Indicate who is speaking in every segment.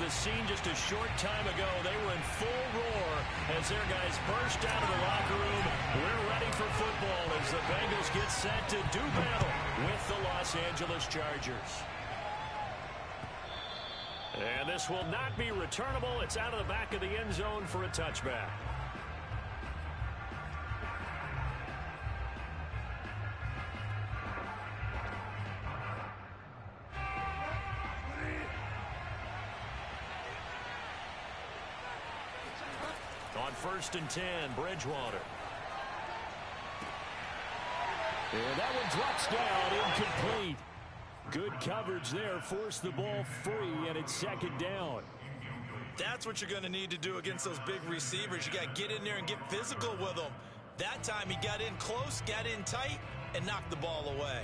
Speaker 1: the scene just a short time ago. They were in full roar as their guys burst out of the locker room. We're ready for football as the Bengals get set to do battle with the Los Angeles Chargers. And this will not be returnable. It's out of the back of the end zone for a touchback. On 1st and 10, Bridgewater. And that one drops down, incomplete. Good coverage there, forced the ball free, and it's 2nd down.
Speaker 2: That's what you're going to need to do against those big receivers. You got to get in there and get physical with them. That time he got in close, got in tight, and knocked the ball away.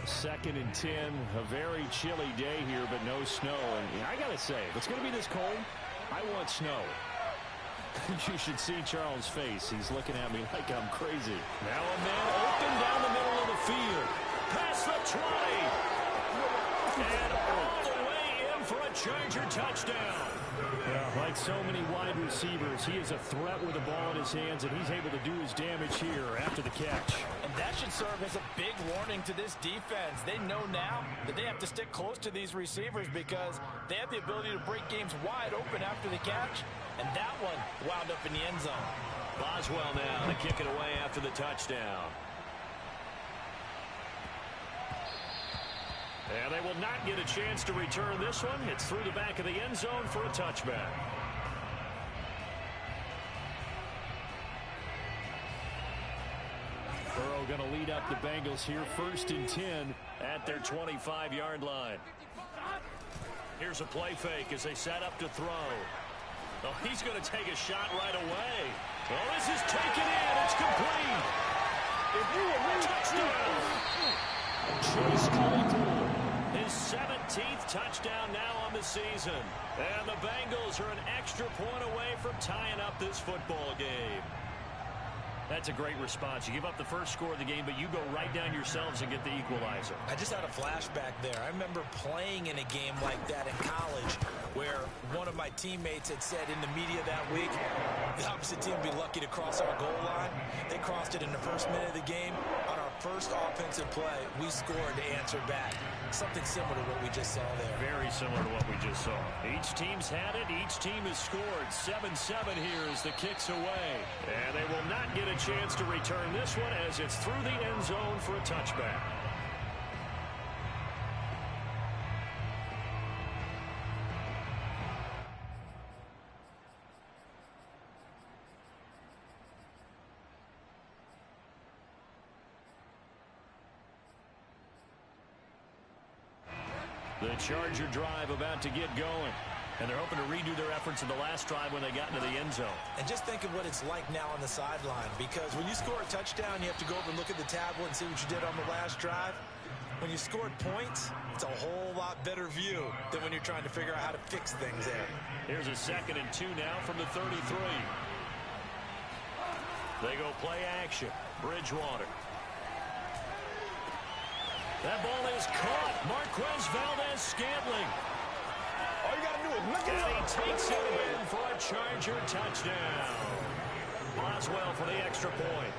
Speaker 1: 2nd and 10, a very chilly day here, but no snow. And I got to say, if it's going to be this cold, I want snow. You should see Charles' face. He's looking at me like I'm crazy. Now a man open down the middle of the field. Past the 20. And all the way in for a Charger touchdown. Well, like so many wide receivers, he is a threat with the ball in his hands, and he's able to do his damage here after the catch.
Speaker 3: And that should serve as a big warning to this defense. They know now that they have to stick close to these receivers because they have the ability to break games wide open after the catch. And that one wound up in the end zone.
Speaker 1: Boswell now to kick it away after the touchdown. And they will not get a chance to return this one. It's through the back of the end zone for a touchback. Burrow going to lead up the Bengals here. 1st and 10 at their 25-yard line. Here's a play fake as they set up to throw. Oh, he's going to take a shot right away. Oh, this is taken in. It's complete. Touchdown. Chase Claypool. His 17th touchdown now on the season. And the Bengals are an extra point away from tying up this football game. That's a great response. You give up the first score of the game, but you go right down yourselves and get the equalizer.
Speaker 2: I just had a flashback there. I remember playing in a game like that in college where one of my teammates had said in the media that week, the opposite team would be lucky to cross our goal line. They crossed it in the first minute of the game. On our first offensive play, we scored to answer back. Something similar to what we just saw there.
Speaker 1: Very similar to what we just saw. Each team's had it. Each team has scored. 7-7 here as the kick's away. And they will not get a chance to return this one as it's through the end zone for a touchback. The Charger drive about to get going. And they're hoping to redo their efforts in the last drive when they got into the end zone.
Speaker 2: And just think of what it's like now on the sideline, because when you score a touchdown, you have to go over and look at the tablet and see what you did on the last drive. When you scored points, it's a whole lot better view than when you're trying to figure out how to fix things there.
Speaker 1: Here's a 2nd and 2 now from the 33. They go play action. Bridgewater. That ball is caught. Marquez Valdes-Scantling.
Speaker 3: All you got to do is look
Speaker 1: and he takes it in for a Charger touchdown. Boswell for the extra point.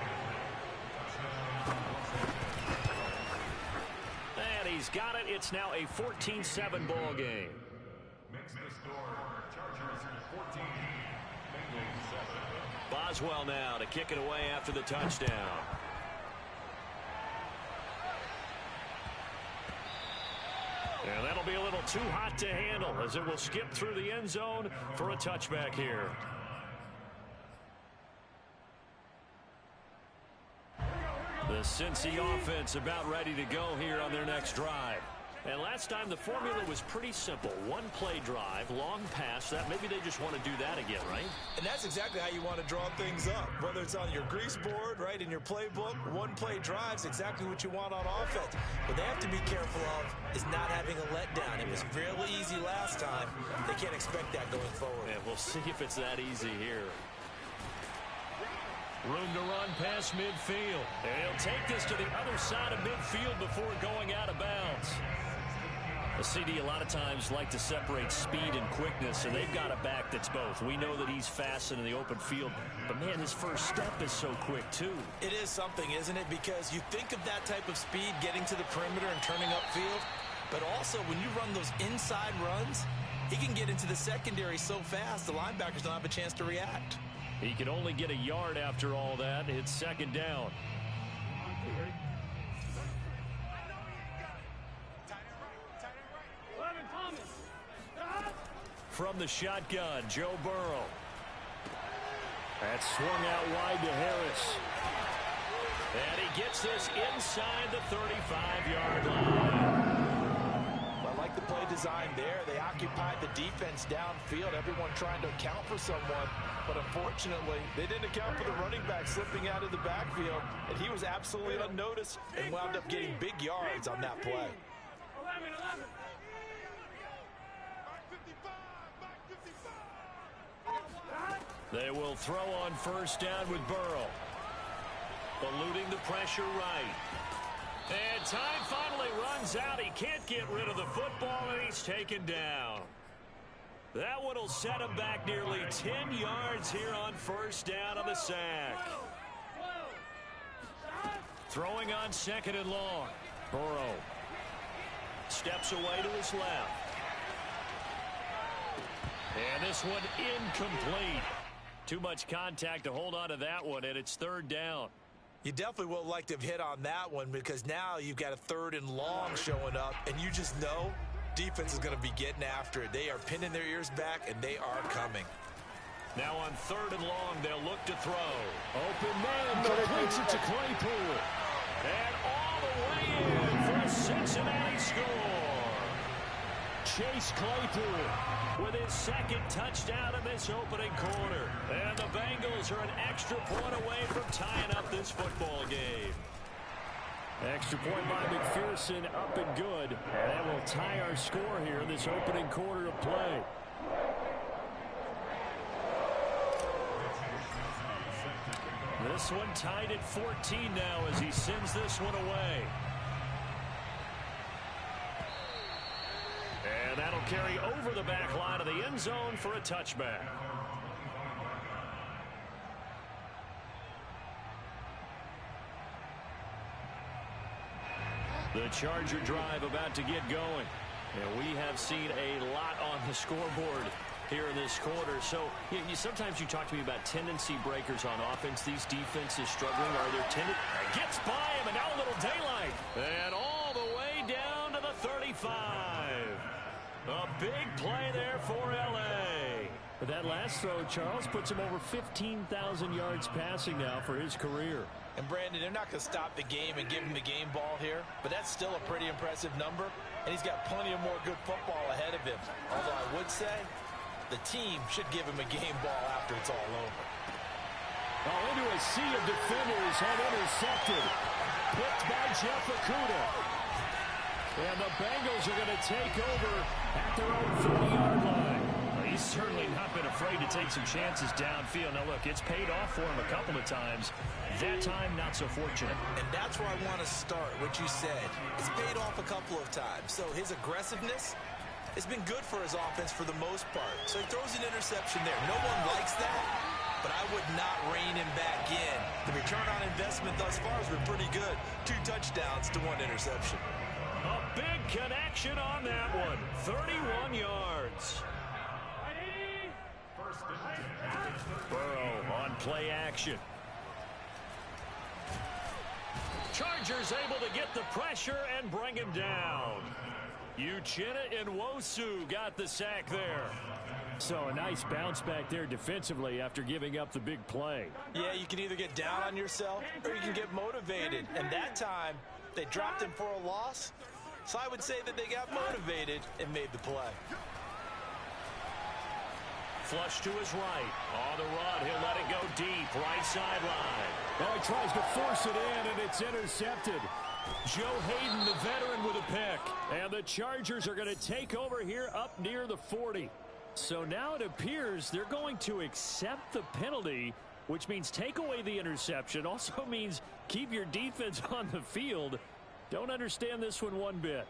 Speaker 1: And he's got it. It's now a 14-7 ball game.
Speaker 4: Makes the score. Chargers 14. Bengals 7.
Speaker 1: Boswell now to kick it away after the touchdown. And that'll be a little too hot to handle as it will skip through the end zone for a touchback here. The Cincy offense about ready to go here on their next drive. And last time the formula was pretty simple. One play drive, long pass. That maybe they just want to do that again, right?
Speaker 2: And that's exactly how you want to draw things up. Whether it's on your grease board, right, in your playbook, one play drive's exactly what you want on offense. What they have to be careful of is not having a letdown. It was fairly easy last time. They can't expect that going forward.
Speaker 1: And we'll see if it's that easy here. Room to run past midfield. And he'll take this to the other side of midfield before going out of bounds. CD a lot of times like to separate speed and quickness, and they've got a back that's both. We know that he's fast in the open field, but man, his first step is so quick too.
Speaker 2: It is something, isn't it? Because you think of that type of speed getting to the perimeter and turning upfield, but also when you run those inside runs, he can get into the secondary so fast the linebackers don't have a chance to react.
Speaker 1: He can only get a yard after all that. It's second down. From the shotgun, Joe Burrow. That's swung out wide to Harris. And he gets this inside the 35-yard line.
Speaker 3: Well, I like the play design there. They occupied the defense downfield, everyone trying to account for someone. But unfortunately, they didn't account for the running back slipping out of the backfield. And he was absolutely unnoticed and wound up getting big yards on that play.
Speaker 4: 11.
Speaker 1: They will throw on first down with Burrow. Eluding the pressure right. And time finally runs out. He can't get rid of the football, and he's taken down. That one will set him back nearly 10 yards here on first down on the sack. Throwing on second and long. Burrow steps away to his left. And this one incomplete. Too much contact to hold on to that one, and it's third down.
Speaker 2: You definitely would like to have hit on that one because now you've got a third and long showing up, and you just know defense is going to be getting after it. They are pinning their ears back, and they are coming.
Speaker 1: Now on third and long, they'll look to throw. Open man completes it to Claypool. And all the way in for a Cincinnati score. Chase Claypool with his second touchdown in this opening quarter. And the Bengals are an extra point away from tying up this football game. Extra point by McPherson, up and good. And that will tie our score here in this opening quarter of play. This one tied at 14 now as he sends this one away. And that'll carry over the back line of the end zone for a touchback. The Charger drive about to get going. And we have seen a lot on the scoreboard here in this quarter. So sometimes you talk to me about tendency breakers on offense. These defenses struggling. Are there gets by him, and now a little daylight. And all the way down to the 35. A big play there for L.A. But that last throw, Charles, puts him over 15,000 yards passing now for his career.
Speaker 3: And Brandon, they're not going to stop the game and give him the game ball here, but that's still a pretty impressive number, and he's got plenty of more good football ahead of him. Although I would say the team should give him a game ball after it's all over.
Speaker 1: Oh, into a sea of defenders and intercepted. Picked by Jeff Okudah. And the Bengals are going to take over at their own 30-yard line. Well, he's certainly not been afraid to take some chances downfield. Now, look, it's paid off for him a couple of times. That time, not so fortunate.
Speaker 2: And that's where I want to start, what you said. It's paid off a couple of times. So his aggressiveness has been good for his offense for the most part. So he throws an interception there. No one likes that, but I would not rein him back in. The return on investment thus far has been pretty good. 2 touchdowns to 1 interception.
Speaker 1: A big connection on that one. 31 yards. Burrow on play action. Chargers able to get the pressure and bring him down. Uchenna Nwosu got the sack there. So a nice bounce back there defensively after giving up the big play.
Speaker 3: Yeah, you can either get down on yourself or you can get motivated. And that time, they dropped him for a loss. So I would say that they got motivated and made the play.
Speaker 1: Flush to his right. On the run, he'll let it go deep. Right sideline. Oh, he tries to force it in, and it's intercepted. Joe Hayden, the veteran, with a pick. And the Chargers are going to take over here up near the 40. So now it appears they're going to accept the penalty, which means take away the interception. Also means keep your defense on the field. Don't understand this one bit.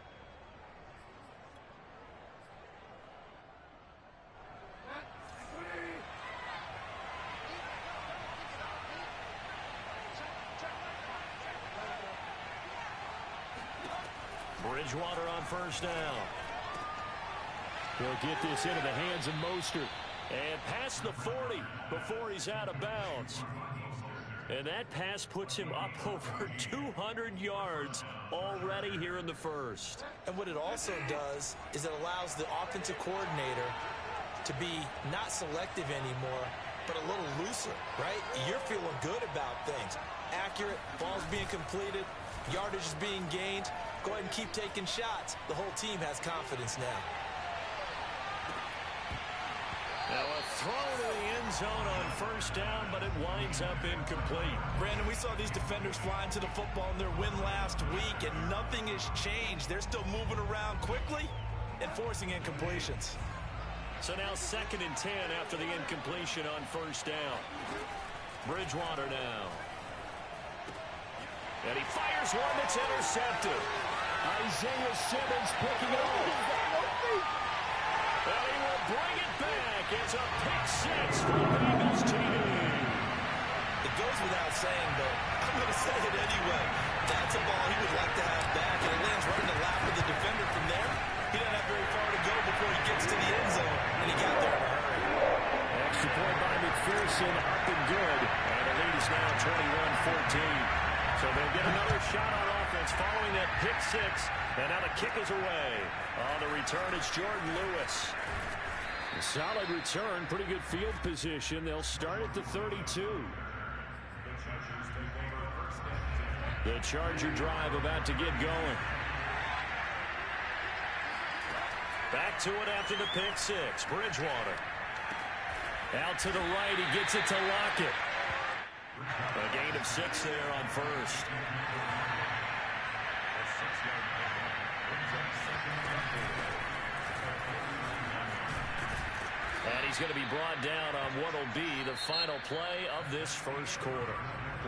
Speaker 1: Bridgewater on first down. He'll get this into the hands of Mostert. And past the 40 before he's out of bounds. And that pass puts him up over 200 yards already here in the first.
Speaker 2: And what it also does is it allows the offensive coordinator to be not selective anymore, but a little looser, right? You're feeling good about things. Accurate, balls being completed, yardage is being gained. Go ahead and keep taking shots. The whole team has confidence now.
Speaker 1: Now a throw to the end zone on first down, but it winds up incomplete.
Speaker 2: Brandon, we saw these defenders flying to the football in their win last week, and nothing has changed. They're still moving around quickly and forcing incompletions.
Speaker 1: So now 2nd and 10 after the incompletion on first down. Bridgewater now. And he fires one that's intercepted. Isaiah Simmons picking it up. And he will bring it back. It's a pick-6 for the Bengals TD.
Speaker 2: It goes without saying, but I'm going to say it anyway. That's a ball he would like to have back, and it lands right in the lap of the defender from there. He doesn't have very far to go before he gets to the end zone, and he got there in a hurry.
Speaker 1: Extra point by McPherson, up and good. And the lead is now 21-14. So they'll get another shot on offense following that pick-6. And now the kick is away. On the return, it's Jordan Lewis. A solid return, pretty good field position. They'll start at the 32. The Charger drive about to get going. Back to it after the pick-6. Bridgewater. Out to the right, he gets it to Lockett. A gain of 6 there on first. And he's going to be brought down on what will be the final play of this first quarter.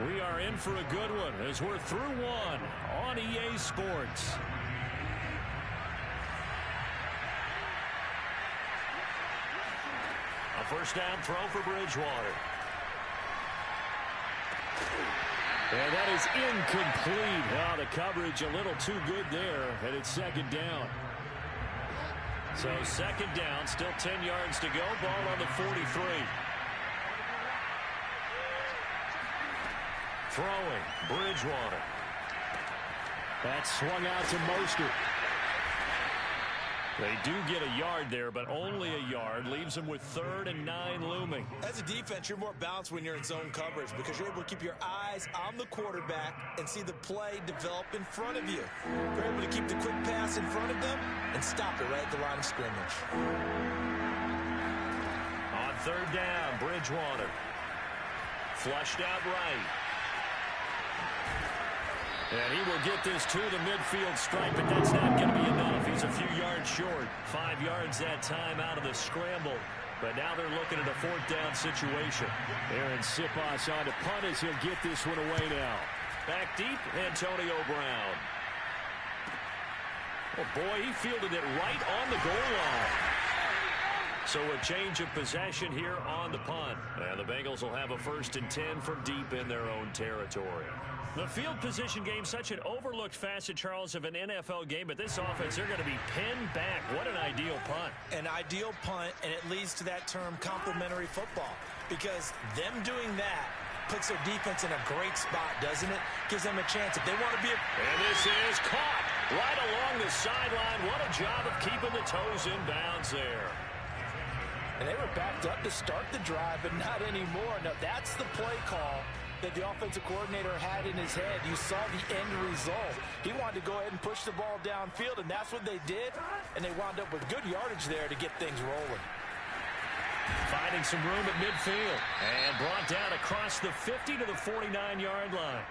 Speaker 1: We are in for a good one as we're through one on EA Sports. A first down throw for Bridgewater. And that is incomplete. Oh, the coverage a little too good there, and it's 2nd down. So 2nd down, still 10 yards to go. Ball on the 43. Throwing, Bridgewater. That swung out to Mostert. They do get a yard there, but only a yard. Leaves them with 3rd and 9 looming.
Speaker 2: As a defense, you're more balanced when you're in zone coverage because you're able to keep your eyes on the quarterback and see the play develop in front of you. You're able to keep the quick pass in front of them and stop it right at the line of scrimmage.
Speaker 1: On 3rd down, Bridgewater. Flushed out right. And he will get this to the midfield stripe, but that's not going to be enough. He's a few yards short. 5 yards that time out of the scramble. But now they're looking at a 4th down situation. Aaron Siposs on to punt as he'll get this one away now. Back deep, Antonio Brown. Oh, boy, he fielded it right on the goal line. So a change of possession here on the punt. And the Bengals will have a 1st and 10 from deep in their own territory. The field position game, such an overlooked facet, Charles, of an NFL game, but this offense, they're going to be pinned back. What an ideal punt.
Speaker 2: An ideal punt, and it leads to that term complementary football, because them doing that puts their defense in a great spot, doesn't it? Gives them a chance if they want to be
Speaker 1: And this is caught right along the sideline. What a job of keeping the toes in bounds there.
Speaker 3: And they were backed up to start the drive, but not anymore. Now, that's the play call that the offensive coordinator had in his head. You saw the end result. He wanted to go ahead and push the ball downfield, and that's what they did, and they wound up with good yardage there to get things rolling.
Speaker 1: Finding some room at midfield, and brought down across the 50 to the 49-yard line.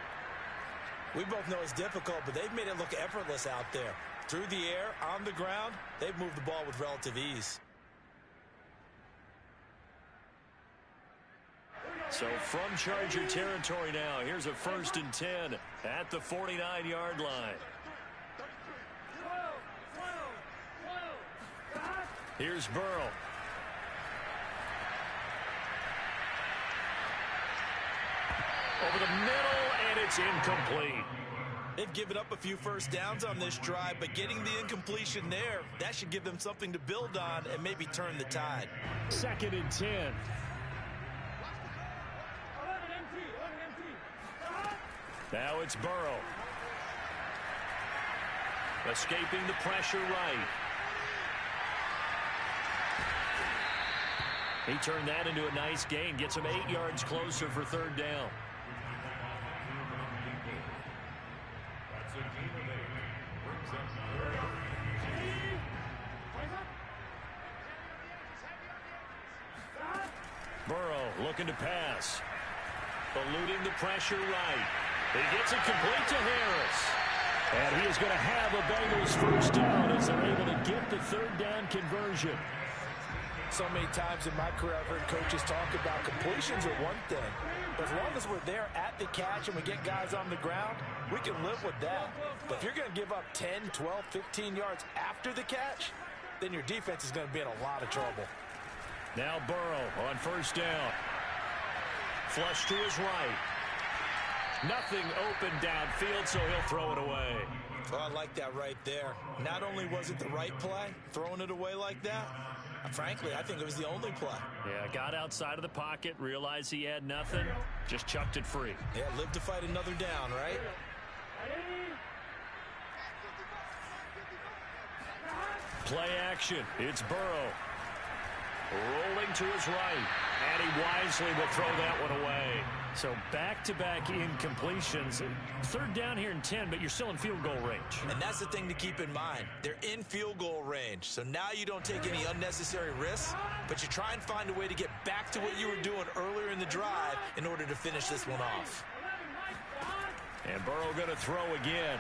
Speaker 2: We both know it's difficult, but they've made it look effortless out there. Through the air, on the ground, they've moved the ball with relative ease.
Speaker 1: So from Charger territory now, here's a 1st and 10 at the 49-yard line. Here's Burrow. Over the middle, and it's incomplete.
Speaker 2: They've given up a few first downs on this drive, but getting the incompletion there, that should give them something to build on and maybe turn the tide.
Speaker 1: 2nd and 10. Now it's Burrow. Escaping the pressure right. He turned that into a nice gain. Gets him 8 yards closer for 3rd down. Burrow looking to pass. Eluding the pressure right. He gets it complete to Harris. And he is going to have a Bengals first down as they're able to get the 3rd down conversion.
Speaker 3: So many times in my career I've heard coaches talk about completions are one thing. But as long as we're there at the catch and we get guys on the ground, we can live with that. But if you're going to give up 10, 12, 15 yards after the catch, then your defense is going to be in a lot of trouble.
Speaker 1: Now Burrow on 1st down. Flush to his right. Nothing open downfield, so he'll throw it away.
Speaker 2: Oh, I like that right there. Not only was it the right play, throwing it away like that, frankly, I think it was the only play.
Speaker 1: Yeah, got outside of the pocket, realized he had nothing, just chucked it free.
Speaker 2: Yeah, live to fight another down, right?
Speaker 1: Play action. It's Burrow. Rolling to his right. And he wisely will throw that one away. So back-to-back incompletions. 3rd down here in 10, but you're still in field goal range.
Speaker 2: And that's the thing to keep in mind. They're in field goal range. So now you don't take any unnecessary risks, but you try and find a way to get back to what you were doing earlier in the drive in order to finish this one off.
Speaker 1: And Burrow going to throw again.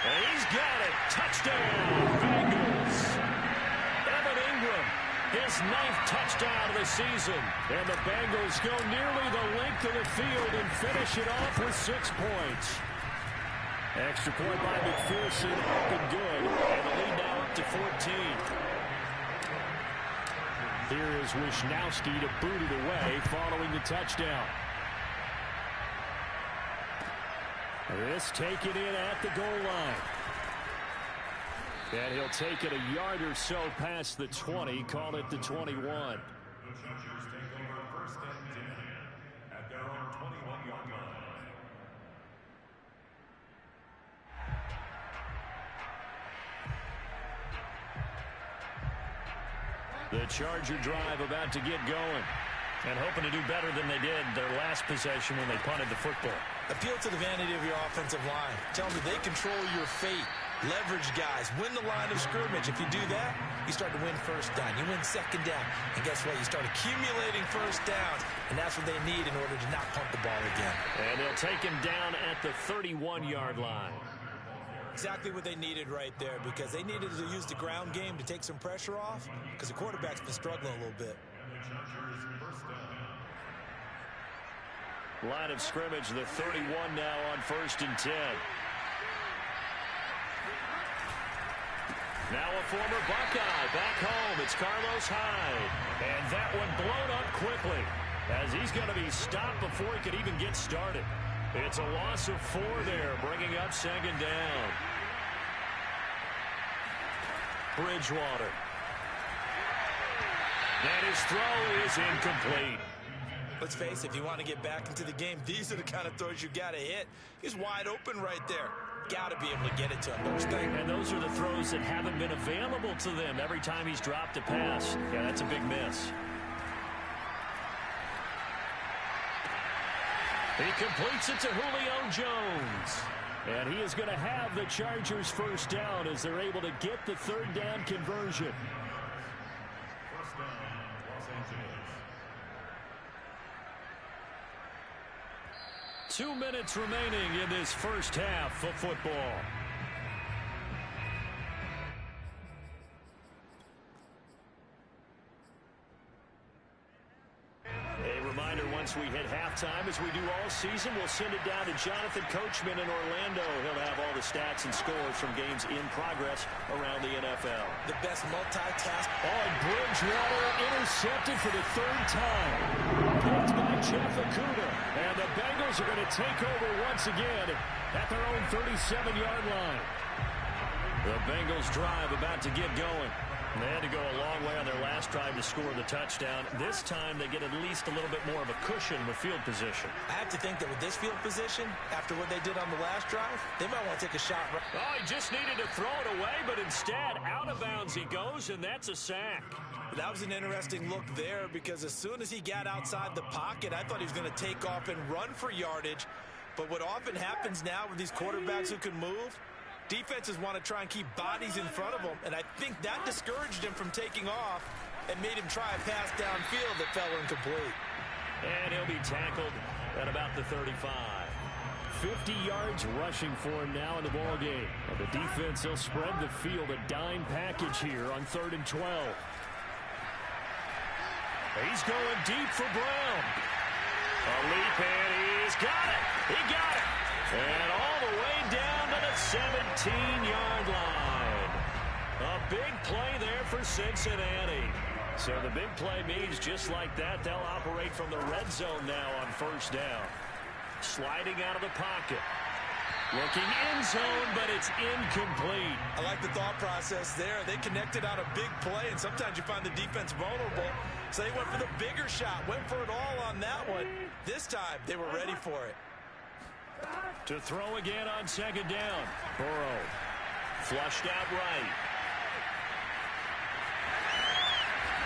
Speaker 1: And he's got it. Touchdown, Bengals. Evan Ingram, his 9th touchdown of the season. And the Bengals go nearly the length of the field and finish it off with 6 points. Extra point by McPherson, up and good. And the lead now up to 14. Here is Wisnowski to boot it away following the touchdown. This taken in at the goal line. And he'll take it a yard or so past the 20, call it the 21.
Speaker 4: The Chargers take over 1st and 10 at their own 21-yard line.
Speaker 1: The Charger drive about to get going. And hoping to do better than they did their last possession when they punted the football.
Speaker 2: Appeal to the vanity of your offensive line. Tell them that they control your fate. Leverage guys. Win the line of scrimmage. If you do that, you start to win 1st down. You win 2nd down. And guess what? You start accumulating 1st downs. And that's what they need in order to not punt the ball again.
Speaker 1: And they'll take him down at the 31-yard line.
Speaker 2: Exactly what they needed right there, because they needed to use the ground game to take some pressure off, because the quarterback's been struggling a little bit.
Speaker 1: Line of scrimmage, the 31 now on 1st and 10. Now a former Buckeye back home. It's Carlos Hyde. And that one blown up quickly as he's going to be stopped before he could even get started. It's a loss of 4 there, bringing up 2nd down. Bridgewater. And his throw is incomplete.
Speaker 2: Let's face it, if you want to get back into the game, these are the kind of throws you got to hit. He's wide open right there. Got to be able to get it to him, don't you think?
Speaker 1: And those are the throws that haven't been available to them every time he's dropped a pass. Yeah, that's a big miss. He completes it to Julio Jones. And he is going to have the Chargers first down as they're able to get the 3rd down conversion.
Speaker 4: 1st down, Los Angeles.
Speaker 1: 2 minutes remaining in this first half of football. A reminder, once we hit halftime, as we do all season, we'll send it down to Jonathan Coachman in Orlando. He'll have all the stats and scores from games in progress around the NFL.
Speaker 2: The best multitask.
Speaker 1: Oh, and Bridgewater intercepted for the 3rd time. Blocked by Jeff Okudah. And the Bengals are going to take over once again at their own 37-yard line. The Bengals drive about to get going. They had to go a long way on their last drive to score the touchdown. This time they get at least a little bit more of a cushion with field position.
Speaker 2: I have to think that with this field position, after what they did on the last drive, they might want to take a shot.
Speaker 1: Oh, he just needed to throw it away, but instead, out of bounds he goes, and that's a sack.
Speaker 2: That was an interesting look there because as soon as he got outside the pocket, I thought he was going to take off and run for yardage. But what often happens now with these quarterbacks who can move, defenses want to try and keep bodies in front of them, and I think that discouraged him from taking off and made him try a pass downfield that fell incomplete.
Speaker 1: And he'll be tackled at about the 35. 50 yards rushing for him now in the ball game. And the defense, they'll spread the field, a dime package here on 3rd and 12. He's going deep for Brown. A leap, and he's got it. He got it. And all the way down to the 17-yard line. A big play there for Cincinnati. So the big play means just like that, they'll operate from the red zone now on 1st down. Sliding out of the pocket. Looking end zone, but it's incomplete.
Speaker 2: I like the thought process there. They connected on a big play, and sometimes you find the defense vulnerable. So they went for the bigger shot, went for it all on that one. This time, they were ready for it.
Speaker 1: To throw again on 2nd down. Burrow flushed out right.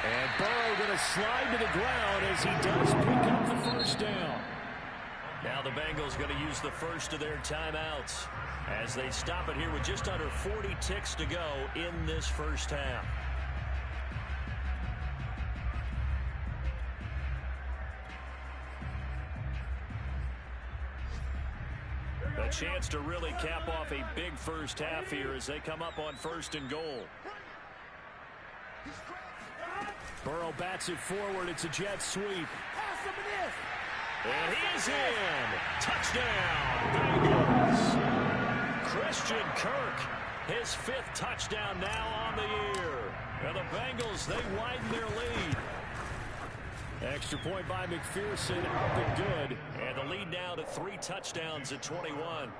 Speaker 1: And Burrow going to slide to the ground as he does pick up the 1st down. Now the Bengals going to use the first of their timeouts as they stop it here with just under 40 ticks to go in this 1st half. A chance to really cap off a big 1st half here as they come up on 1st and goal. Burrow bats it forward. It's a jet sweep. And he is in. Touchdown, Bengals. Christian Kirk, his 5th touchdown now on the year. And the Bengals, they widen their lead. Extra point by McPherson, up and good. And the lead now to 3 touchdowns at 21.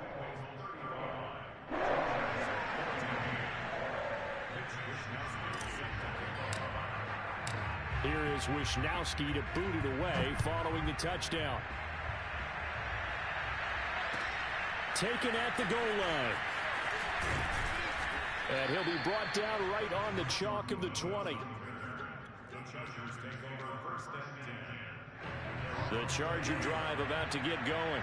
Speaker 1: Here is Wisnowski to boot it away following the touchdown. Taken at the goal line. And he'll be brought down right on the chalk of the 20. The Charger drive about to get going.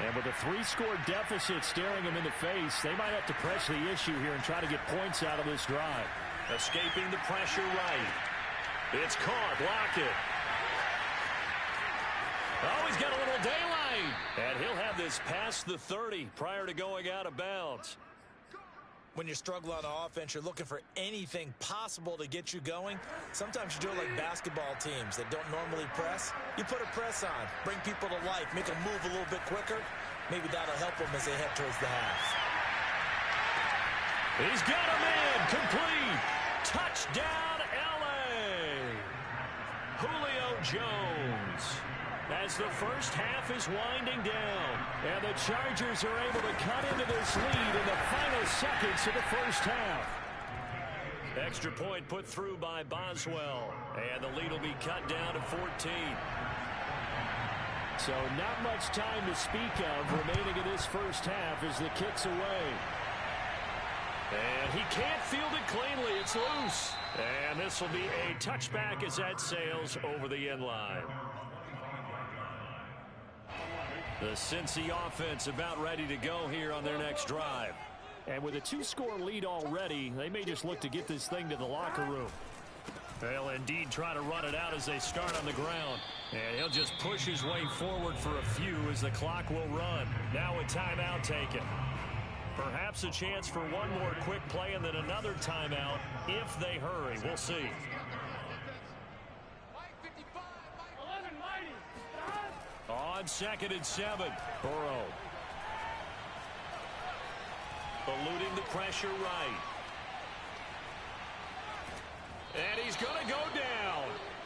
Speaker 1: And with a 3-score deficit staring them in the face, they might have to press the issue here and try to get points out of this drive. Escaping the pressure right. It's caught. Block it. Oh, he's got a little daylight. And he'll have this past the 30 prior to going out of bounds.
Speaker 2: When you're struggling on offense, you're looking for anything possible to get you going. Sometimes you do it like basketball teams that don't normally press. You put a press on, bring people to life, make them move a little bit quicker. Maybe that'll help them as they head towards the half.
Speaker 1: He's got him in. Complete. Touchdown, L.A. Julio Jones. As the 1st half is winding down. And the Chargers are able to cut into this lead in the final seconds of the 1st half. Extra point put through by Boswell. And the lead will be cut down to 14. So not much time to speak of remaining in this 1st half as the kick's away. And he can't field it cleanly. It's loose. And this will be a touchback as that sails over the end line. The Cincy offense about ready to go here on their next drive. And with a 2-score lead already, they may just look to get this thing to the locker room. They'll indeed try to run it out as they start on the ground. And he'll just push his way forward for a few as the clock will run. Now a timeout taken. Perhaps a chance for one more quick play and then another timeout if they hurry. We'll see. On 2nd and 7, Burrow. Eluding the pressure right. And he's going to go down.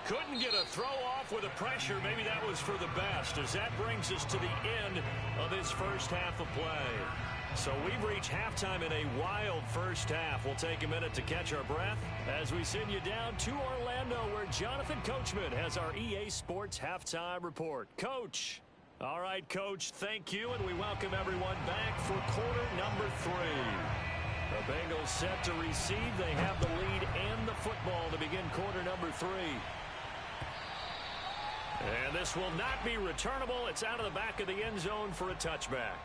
Speaker 1: Couldn't get a throw off with the pressure. Maybe that was for the best, as that brings us to the end of this first half of play. So we've reached halftime in a wild first half. We'll take a minute to catch our breath as we send you down to Orlando, where Jonathan Coachman has our EA Sports Halftime Report. Coach. All right, Coach, thank you, and we welcome everyone back for quarter number 3. The Bengals set to receive. They have the lead and the football to begin quarter number 3. And this will not be returnable. It's out of the back of the end zone for a touchback.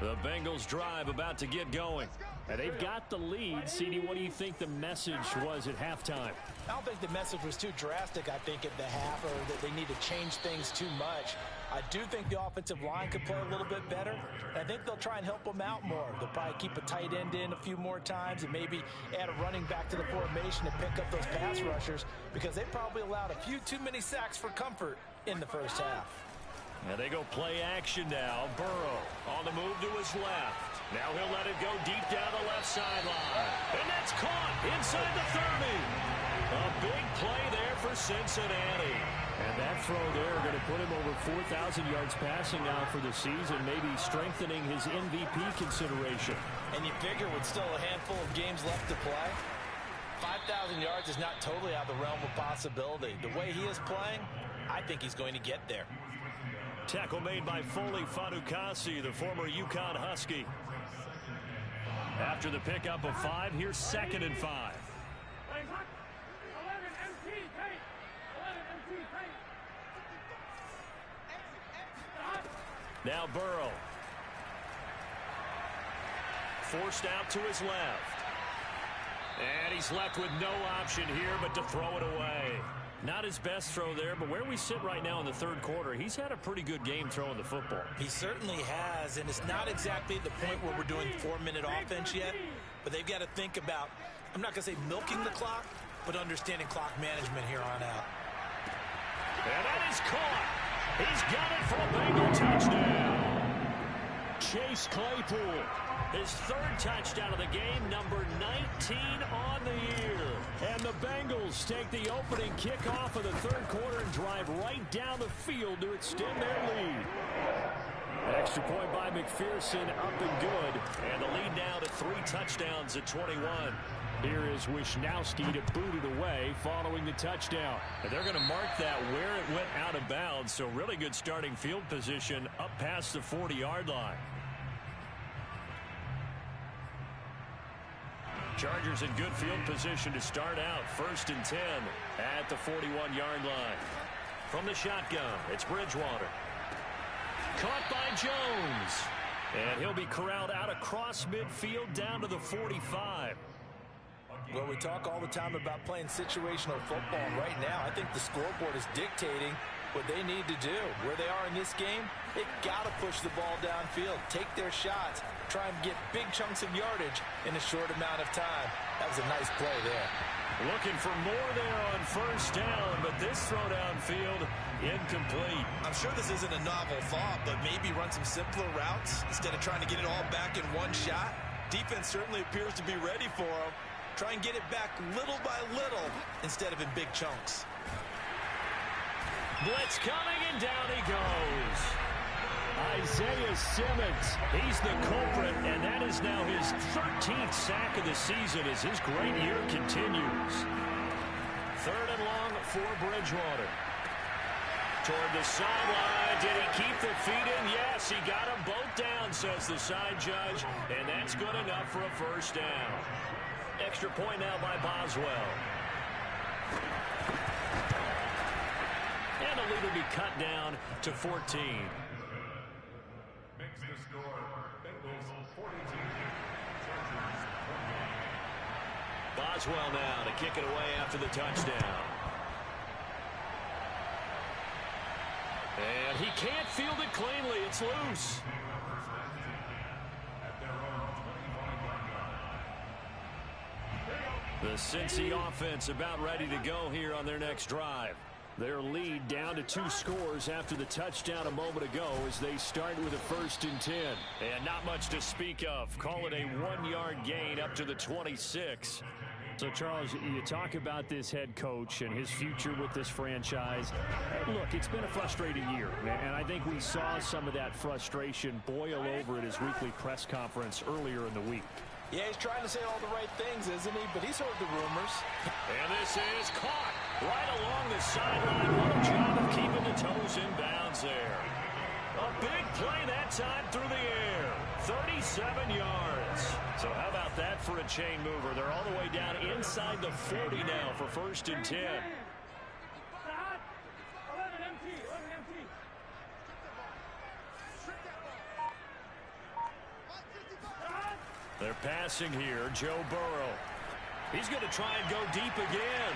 Speaker 1: The Bengals drive about to get going. And they've got the lead. CD, what do you think the message was at halftime?
Speaker 3: I don't think the message was too drastic, I think, at the half, or that they need to change things too much. I do think the offensive line could play a little bit better. And I think they'll try and help them out more. They'll probably keep a tight end in a few more times and maybe add a running back to the formation to pick up those pass rushers, because they probably allowed a few too many sacks for comfort in the first half.
Speaker 1: And they go play action now. Burrow on the move to his left. Now he'll let it go deep down the left sideline. And that's caught inside the 30. A big play there for Cincinnati. And that throw there going to put him over 4,000 yards passing now for the season, maybe strengthening his MVP consideration.
Speaker 3: And you figure with still a handful of games left to play, 5,000 yards is not totally out of the realm of possibility. The way he is playing, I think he's going to get there.
Speaker 1: Tackle made by Foley Fatukasi, the former UConn Husky. After the pickup of 5, here's 2nd and 5. Now Burrow. Forced out to his left. And he's left with no option here but to throw it away. Not his best throw there, but where we sit right now in the third quarter, he's had a pretty good game throwing the football.
Speaker 3: He certainly has, and it's not exactly at the point where we're doing 4-minute offense yet, but they've got to think about, I'm not going to say milking the clock, but understanding clock management here on out.
Speaker 1: And that is caught. He's got it for a Bengal touchdown. Chase Claypool, his 3rd touchdown of the game, number 19 on the year. And the Bengals take the opening kickoff of the third quarter and drive right down the field to extend their lead. Extra point by McPherson, up and good. And the lead now to 3 touchdowns at 21. Here is Wisnowski to boot it away following the touchdown. And they're going to mark that where it went out of bounds. So really good starting field position up past the 40-yard line. Chargers in good field position to start out. 1st and 10 at the 41-yard line. From the shotgun, it's Bridgewater. Caught by Jones. And he'll be corralled out across midfield down to the 45.
Speaker 3: Well, we talk all the time about playing situational football, and right now I think the scoreboard is dictating what they need to do. Where they are in this game, they've got to push the ball downfield, take their shots, try and get big chunks of yardage in a short amount of time. That was a nice play there.
Speaker 1: Looking for more there on 1st down, but this throw downfield incomplete.
Speaker 2: I'm sure this isn't a novel thought, but maybe run some simpler routes instead of trying to get it all back in one shot. Defense certainly appears to be ready for him. Try and get it back little by little instead of in big chunks.
Speaker 1: Blitz coming, and down he goes. Isaiah Simmons, he's the culprit, and that is now his 13th sack of the season as his great year continues. 3rd and long for Bridgewater. Toward the sideline, did he keep the feet in? Yes, he got them both down, says the side judge, and that's good enough for a 1st down. Extra point now by Boswell. And the lead will be cut down to 14.
Speaker 4: Makes the score Bengals 42, Chargers 28.
Speaker 1: Boswell now to kick it away after the touchdown. And he can't field it cleanly. It's loose.
Speaker 4: At their own 25-yard line.
Speaker 1: The Cincy offense about ready to go here on their next drive. Their lead down to 2 scores after the touchdown a moment ago as they start with a 1st and 10. And not much to speak of. Call it a 1-yard gain up to the 26. So, Charles, you talk about this head coach and his future with this franchise. Look, it's been a frustrating year, and I think we saw some of that frustration boil over at his weekly press conference earlier in the week.
Speaker 3: Yeah, he's trying to say all the right things, isn't he? But he's heard the rumors.
Speaker 1: And this is caught right along the sideline. What a job of keeping the toes in bounds there. A big play that time through the air. 37 yards. So how about that for a chain mover? They're all the way down inside the 40 now for 1st and 10. They're passing here. Joe Burrow. He's going to try and go deep again.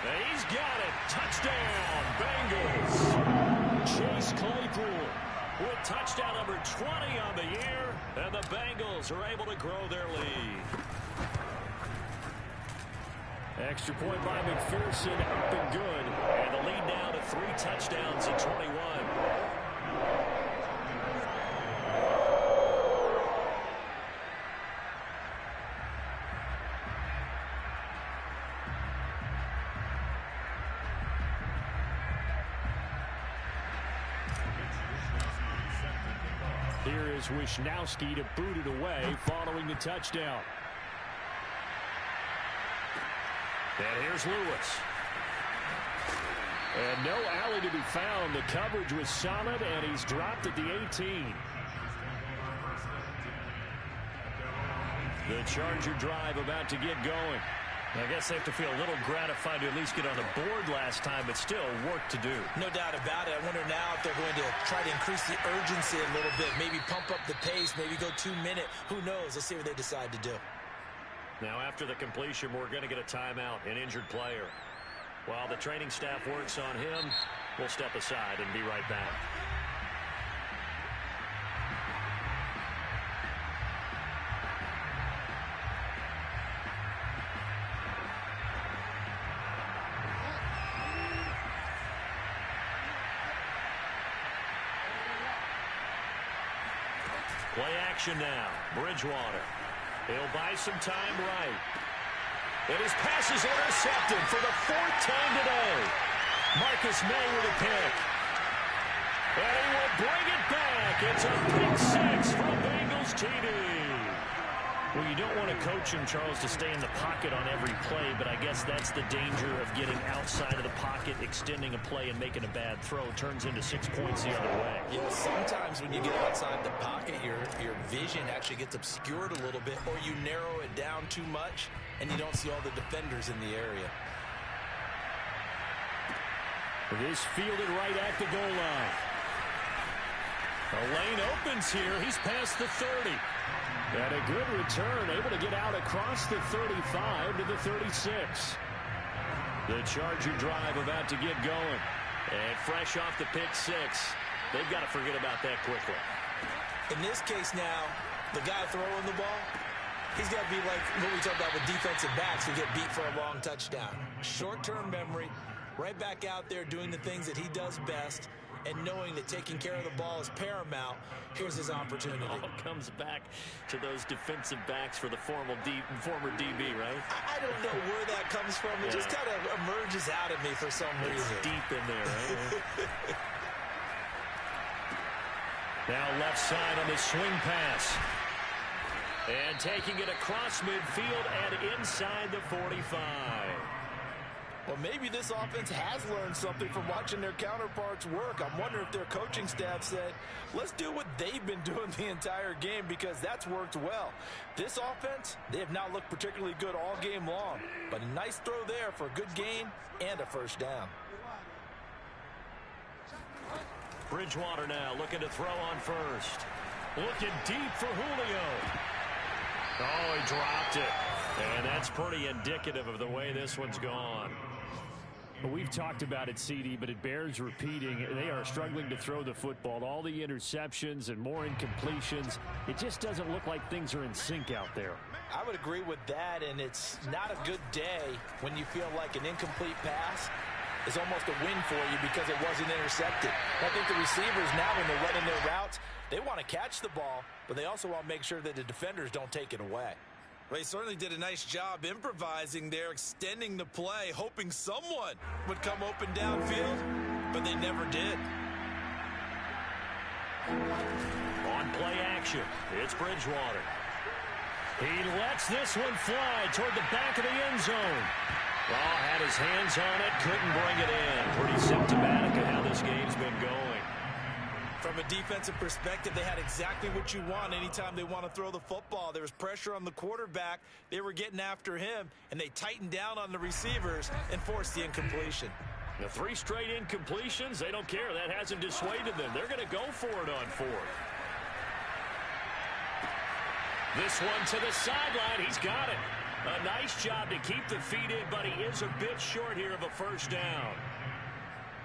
Speaker 1: And he's got it. Touchdown, Bengals. Chase Claypool with touchdown number 20 on the year. And the Bengals are able to grow their lead. Extra point by McPherson, up and good. And the lead now to 3 touchdowns at 21. Here is Wisnowski to boot it away following the touchdown. And here's Lewis. And no alley to be found. The coverage was solid, and he's dropped at the 18. The Charger drive about to get going. I guess they have to feel a little gratified to at least get on the board last time, but still work to do.
Speaker 2: No doubt about it. I wonder now if they're going to try to increase the urgency a little bit, maybe pump up the pace, maybe go 2-minute. Who knows? Let's see what they decide to do.
Speaker 1: Now, after the completion, we're going to get a timeout, an injured player. While the training staff works on him, we'll step aside and be right back. Play action now. Bridgewater. He'll buy some time right. And his pass is intercepted for the 4th time today. Marcus May with a pick. And he will bring it back. It's a pick 6 from Bengals TD. Well, you don't want to coach him, Charles, to stay in the pocket on every play, but I guess that's the danger of getting outside of the pocket, extending a play, and making a bad throw. It turns into 6 points the other way.
Speaker 2: Yeah, sometimes when you get outside the pocket, your vision actually gets obscured a little bit, or you narrow it down too much, and you don't see all the defenders in the area.
Speaker 1: This fielded right at the goal line. The lane opens here. He's past the 30. And a good return, able to get out across the 35 to the 36. The Charger drive about to get going. And fresh off the pick 6, they've got to forget about that quickly.
Speaker 2: In this case now, the guy throwing the ball, he's got to be like what we talked about with defensive backs who get beat for a long touchdown. Short-term memory, right back out there doing the things that he does best, and knowing that taking care of the ball is paramount. Here's his opportunity.
Speaker 1: All comes back to those defensive backs for the former DB, right?
Speaker 2: I don't know where that comes from. It just kind of emerges out of me for some reason.
Speaker 1: Deep in there, right? Now left side on the swing pass. And taking it across midfield and inside the 45.
Speaker 3: Well, maybe this offense has learned something from watching their counterparts work. I'm wondering if their coaching staff said, let's do what they've been doing the entire game, because that's worked well. This offense, they have not looked particularly good all game long, but a nice throw there for a good gain and a 1st down.
Speaker 1: Bridgewater now looking to throw on 1st. Looking deep for Julio. Oh, he dropped it. And that's pretty indicative of the way this one's gone. Well, we've talked about it, CD, but it bears repeating. They are struggling to throw the football. All the interceptions and more incompletions. It just doesn't look like things are in sync out there.
Speaker 3: I would agree with that, and it's not a good day when you feel like an incomplete pass is almost a win for you because it wasn't intercepted. I think the receivers now, when they're running their routes, they want to catch the ball, but they also want to make sure that the defenders don't take it away.
Speaker 2: Well, he certainly did a nice job improvising there, extending the play, hoping someone would come open downfield, but they never did.
Speaker 1: On play action, it's Bridgewater. He lets this one fly toward the back of the end zone. Oh, had his hands on it, couldn't bring it in. Pretty symptomatic of how this game's been going.
Speaker 2: From a defensive perspective, they had exactly what you want anytime they want to throw the football. There was pressure on the quarterback. They were getting after him, and they tightened down on the receivers and forced the incompletion.
Speaker 1: The 3 straight incompletions, they don't care. That hasn't dissuaded them. They're going to go for it on 4th. This one to the sideline. He's got it. A nice job to keep the feet in, but he is a bit short here of a first down.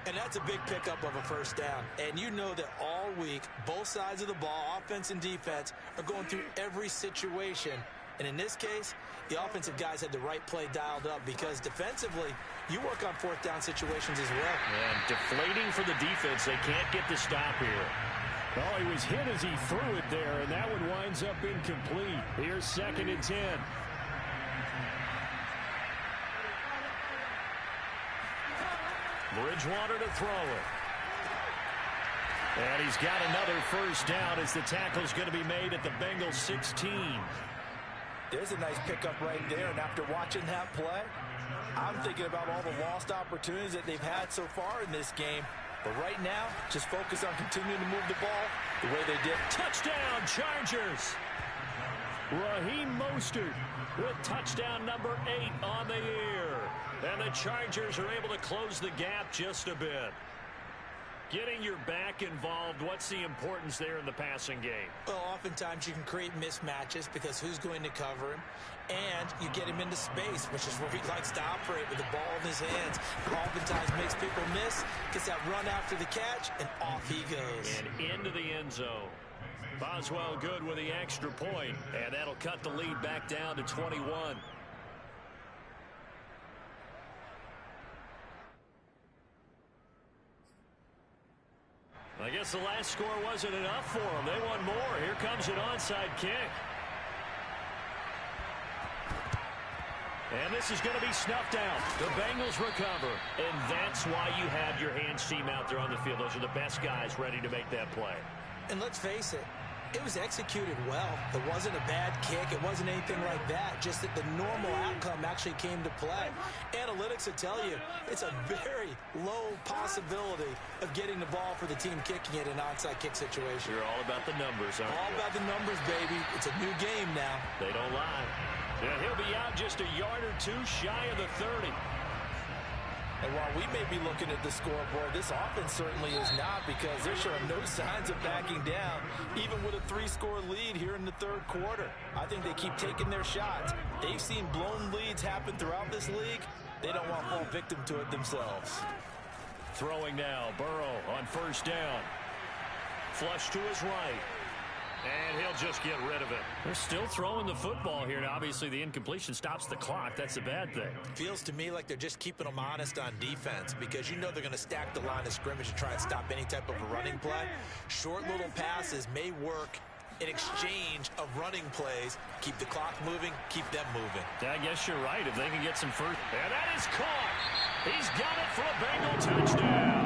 Speaker 3: And that's a big pickup of a first down. And you know that all week, both sides of the ball, offense and defense, are going through every situation. And in this case, the offensive guys had the right play dialed up because defensively, you work on 4th down situations as well.
Speaker 1: And deflating for the defense. They can't get the stop here. Oh, he was hit as he threw it there, and that one winds up incomplete. Here's 2nd and 10. Bridgewater to throw it. And he's got another first down as the tackle's going to be made at the Bengals 16.
Speaker 3: There's a nice pickup right there, and after watching that play, I'm thinking about all the lost opportunities that they've had so far in this game. But right now, just focus on continuing to move the ball the way they did.
Speaker 1: Touchdown, Chargers! Raheem Mostert with touchdown number 8 on the year. And the Chargers are able to close the gap just a bit. Getting your back involved, what's the importance there in the passing game?
Speaker 3: Well, oftentimes you can create mismatches because who's going to cover him? And you get him into space, which is where he likes to operate with the ball in his hands. Oftentimes makes people miss, gets that run after the catch, and off he goes.
Speaker 1: And into the end zone. Boswell good with the extra point, and that'll cut the lead back down to 21. I guess the last score wasn't enough for them. They want more. Here comes an onside kick. And this is going to be snuffed out. The Bengals recover. And that's why you have your hands team out there on the field. Those are the best guys ready to make that play.
Speaker 3: And let's face it, it was executed well. It wasn't a bad kick. It wasn't anything like that. Just that the normal outcome actually came to play. Analytics will tell you it's a very low possibility of getting the ball for the team kicking it in an onside kick situation.
Speaker 1: You're all about the numbers, aren't you?
Speaker 3: All about the numbers, baby. It's a new game now.
Speaker 1: They don't lie. Yeah, he'll be out just a yard or two shy of the 30.
Speaker 3: And while we may be looking at the scoreboard, this offense certainly is not, because they're showing no signs of backing down, even with a 3-score lead here in the 3rd quarter. I think they keep taking their shots. They've seen blown leads happen throughout this league. They don't want to fall victim to it themselves.
Speaker 1: Throwing now, Burrow on first down. Flush to his right. And he'll just get rid of it. They're still throwing the football here. Now, obviously, the incompletion stops the clock. That's a bad thing.
Speaker 3: Feels to me like they're just keeping them honest on defense, because you know they're going to stack the line of scrimmage and try and stop any type of a running play. Short little passes may work in exchange of running plays. Keep the clock moving, keep them moving.
Speaker 1: I guess you're right. If they can get some first. And that is caught. He's got it for a Bengal touchdown.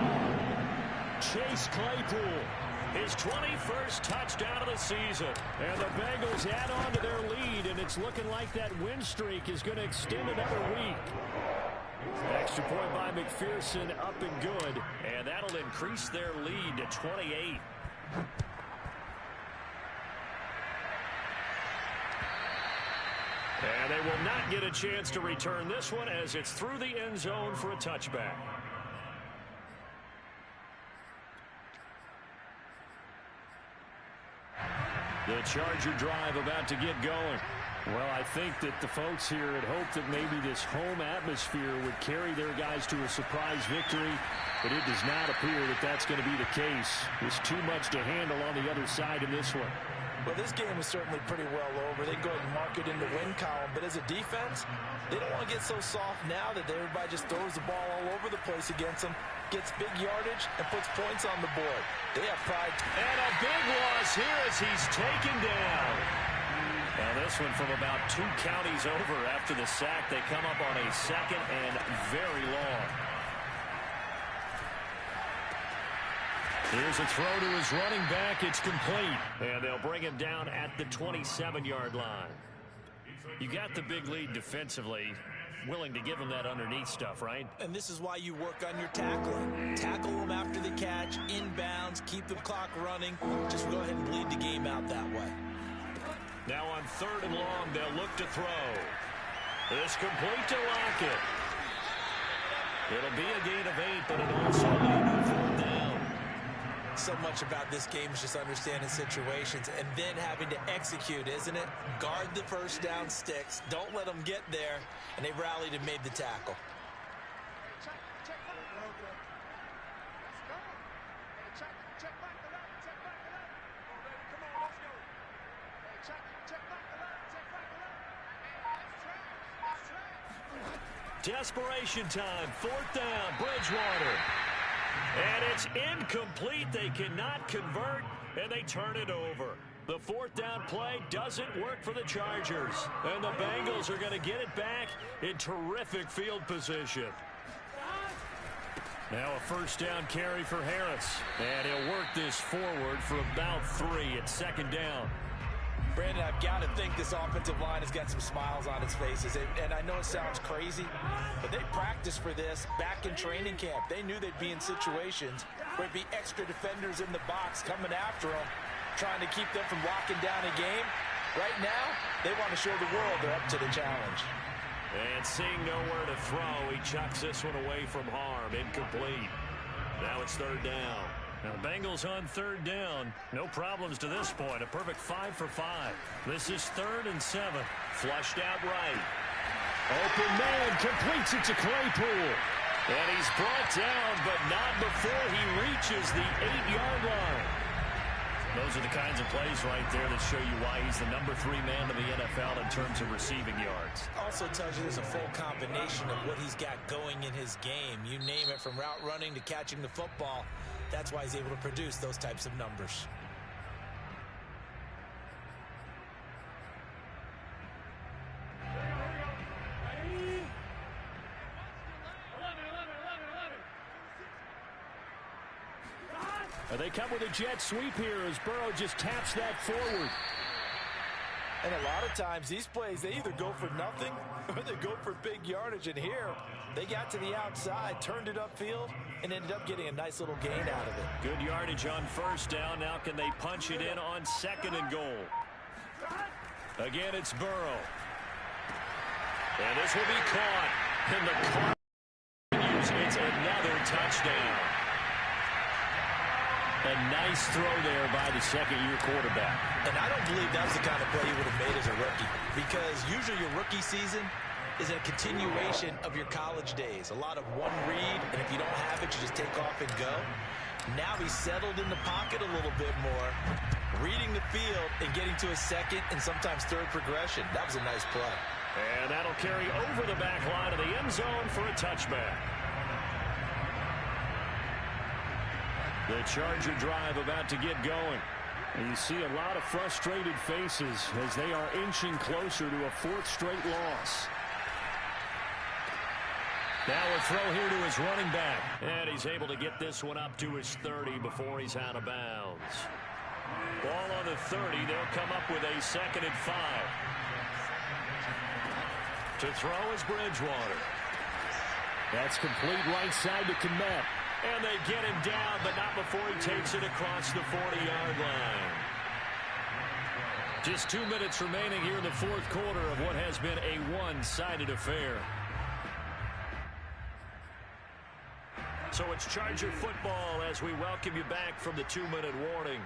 Speaker 1: Chase Claypool. His 21st touchdown of the season. And the Bengals add on to their lead, and it's looking like that win streak is going to extend another week. Extra point by McPherson, up and good. And that'll increase their lead to 28. And they will not get a chance to return this one, as it's through the end zone for a touchback. The Charger drive about to get going. Well, I think that the folks here had hoped that maybe this home atmosphere would carry their guys to a surprise victory, but it does not appear that that's going to be the case. There's too much to handle on the other side in this one.
Speaker 3: Well, this game is certainly pretty well over. They go ahead and mark it in the win column, but as a defense, they don't want to get so soft now that everybody just throws the ball all over the place against them, gets big yardage, and puts points on the board. They have pride.
Speaker 1: And a big loss here as he's taken down. Now this one from about 2 counties over after the sack. They come up on a second and very long. Here's a throw to his running back. It's complete. And they'll bring him down at the 27-yard line. You got the big lead defensively. Willing to give him that underneath stuff, right?
Speaker 2: And this is why you work on your tackling. Tackle them after the catch, inbounds, keep the clock running. Just go ahead and bleed the game out that way.
Speaker 1: Now on 3rd and long, they'll look to throw. It's complete to Lockett. It'll be a gain of 8, but it'll also lead to 4th down.
Speaker 2: So much about this game is just understanding situations and then having to execute, isn't it? Guard the first down sticks. Don't let them get there. And they rallied and made the tackle.
Speaker 1: Desperation time. 4th down. Bridgewater. And it's incomplete. They cannot convert, and they turn it over. The 4th down play doesn't work for the Chargers. And the Bengals are going to get it back in terrific field position. Now a 1st down carry for Harris. And he'll work this forward for about 3 at 2nd down.
Speaker 3: Brandon, I've got to think this offensive line has got some smiles on its faces. And I know it sounds crazy, but they practiced for this back in training camp. They knew they'd be in situations where it'd be extra defenders in the box coming after them, trying to keep them from locking down a game. Right now, they want to show the world they're up to the challenge.
Speaker 1: And seeing nowhere to throw, he chucks this one away from harm. Incomplete. Now it's 3rd down. Now the Bengals on 3rd down. No problems to this point. A perfect 5 for 5. This is 3rd and 7. Flushed out right. Open man completes it to Claypool. And he's brought down, but not before he reaches the 8-yard line. Those are the kinds of plays right there that show you why he's the number 3 man in the NFL in terms of receiving yards.
Speaker 2: Also tells you there's a full combination of what he's got going in his game. You name it, from route running to catching the football. That's why he's able to produce those types of numbers.
Speaker 1: They come with a jet sweep here as Burrow just taps that forward.
Speaker 3: And a lot of times these plays, they either go for nothing or they go for big yardage. And here, they got to the outside, turned it upfield, and ended up getting a nice little gain out of it.
Speaker 1: Good yardage on 1st down. Now can they punch it in on 2nd and goal? Again, it's Burrow. And this will be caught. And the clock continues. It's another touchdown. A nice throw there by the 2nd-year quarterback.
Speaker 2: And I don't believe that was the kind of play he would have made as a rookie, because usually your rookie season is a continuation of your college days. A lot of one read, and if you don't have it, you just take off and go. Now he's settled in the pocket a little bit more, reading the field and getting to a 2nd and sometimes 3rd progression. That was a nice play.
Speaker 1: And that'll carry over the back line of the end zone for a touchback. The Charger drive about to get going. And you see a lot of frustrated faces as they are inching closer to a 4th straight loss. Now a throw here to his running back. And he's able to get this one up to his 30 before he's out of bounds. Ball on the 30. They'll come up with a 2nd and 5. To throw is Bridgewater. That's complete right side to Kmet. And they get him down, but not before he takes it across the 40-yard line. Just 2 minutes remaining here in the 4th quarter of what has been a one-sided affair. So it's Charger football as we welcome you back from the 2-minute warning.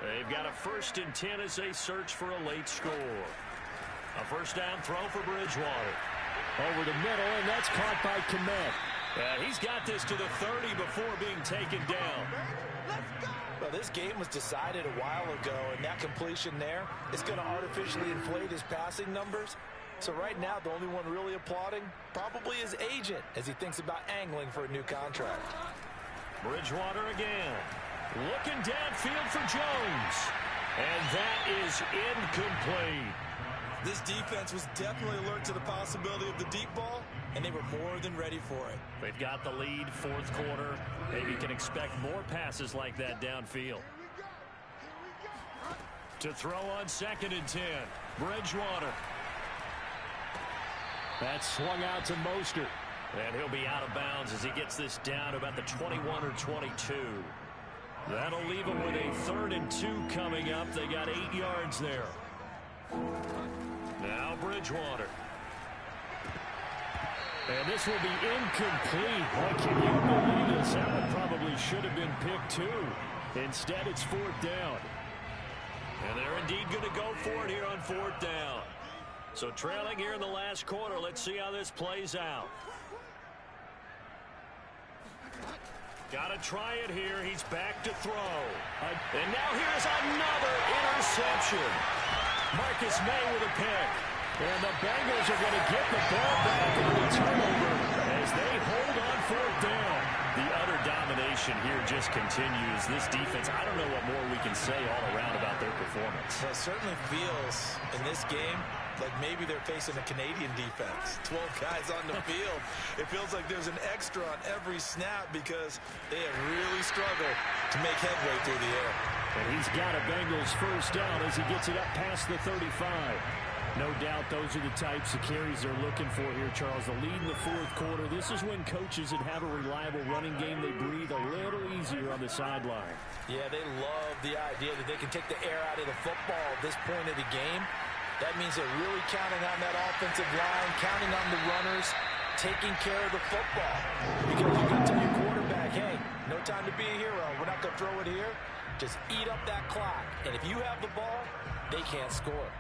Speaker 1: They've got a 1st and 10 as they search for a late score. A first down throw for Bridgewater.
Speaker 3: Over the middle, and that's caught by Kmet.
Speaker 1: He's got this to the 30 before being taken down.
Speaker 3: Well, this game was decided a while ago, and that completion there is going to artificially inflate his passing numbers. So right now, the only one really applauding probably his agent as he thinks about angling for a new contract.
Speaker 1: Bridgewater again. Looking downfield for Jones. And that is incomplete.
Speaker 2: This defense was definitely alert to the possibility of the deep ball, and they were more than ready for it.
Speaker 1: They've got the lead, fourth quarter. Maybe you can expect more passes like that downfield. To throw on 2nd and 10. Bridgewater.
Speaker 3: That's swung out to Mostert.
Speaker 1: And he'll be out of bounds as he gets this down to about the 21 or 22. That'll leave him with a 3rd and 2 coming up. They got 8 yards there. Now Bridgewater. And this will be incomplete. Boy, can you believe this? That one probably should have been picked too. Instead, it's 4th down. And they're indeed going to go for it here on 4th down. So trailing here in the last quarter. Let's see how this plays out. Got to try it here. He's back to throw. And now here's another interception. Marcus May with a pick. And the Bengals are going to get the ball back on the turnover as they hold on 4th down. The utter domination here just continues. This defense, I don't know what more we can say all around about their performance.
Speaker 2: Well, it certainly feels in this game like maybe they're facing a Canadian defense. 12 guys on the field. It feels like there's an extra on every snap because they have really struggled to make headway through the air.
Speaker 3: And he's got a Bengals first down as he gets it up past the 35. No doubt those are the types of carries they're looking for here, Charles. The lead in the 4th quarter. This is when coaches that have a reliable running game, they breathe a little easier on the sideline.
Speaker 2: Yeah, they love the idea that they can take the air out of the football at this point of the game. That means they're really counting on that offensive line, counting on the runners, taking care of the football. Because you're going to tell your quarterback, hey, no time to be a hero. We're not going to throw it here. Just eat up that clock. And if you have the ball, they can't score.